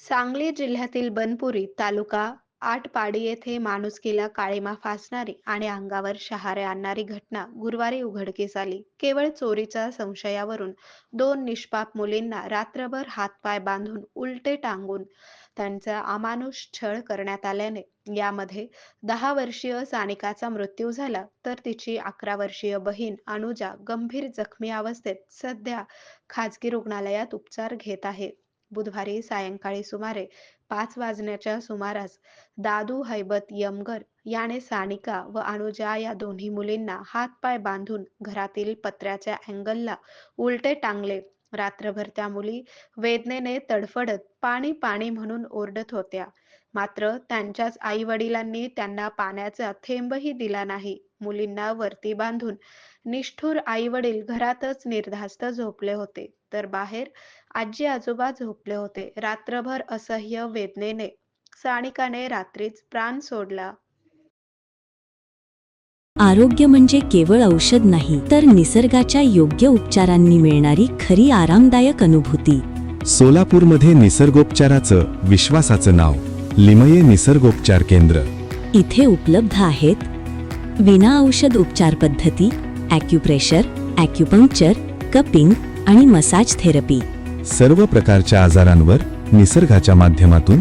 सांगली जिल्ह्यातील बनपुरी तालुका आटपाडी येथे माणुसकीला काळिमा फासणारी आणि अंगावर शहारे आणणारी घटना गुरुवारी उघडकीस आली. केवळ चोरीच्या संशयावरून दोन निष्पाप मुलींना रात्रभर हातपाय बांधून उलटे टांगून त्यांचा अमानुष छळ करण्यात आल्याने यामध्ये 10 वर्षीय सानिकाचा मृत्यू झाला, तर तिची 11 वर्षीय बहीण अनुजा गंभीर जखमी अवस्थेत सध्या खाजगी रुग्णालयात उपचार घेत आहे. बुधवारी सायंकाळी सुमारे 5 वाजण्याच्या सुमारास दादू हैबत यमगर याने सानिका व अनुजा या दोन्ही मुलींना हातपाय बांधून घरातील पत्र्याच्या अँगलला उलटे टांगले. रात्रभर त्या मुली वेदनेने तडफडत पाणी पाणी म्हणून ओरडत होत्या. मात्र त्यांच्याच आई वडिलांनी त्यांना पाण्याचा थेंबही दिला नाही. मुलींना वरती बांधून निष्ठुर आई वडील घरातच निर्धास्त झोपले होते, तर बाहेर आजी आजोबा झोपले होते. रात्रभर असह्य वेदनेने सानिकाने रात्रीच प्राण सोडला. आरोग्य म्हणजे केवळ औषध नाही, तर निसर्गाच्या योग्य उपचारांनी मिळणारी खरी आरामदायक अनुभूती. सोलापूरमध्ये निसर्गोपचाराचं विश्वासाचं नाव लिमये निसर्गोपचार केंद्र. इथे उपलब्ध आहेत विना औषध उपचार पद्धती, ॲक्युप्रेशर, ॲक्युपंक्चर, कपिंग आणि मसाज थेरपी. सर्व प्रकारच्या आजारांवर निसर्गाच्या माध्यमातून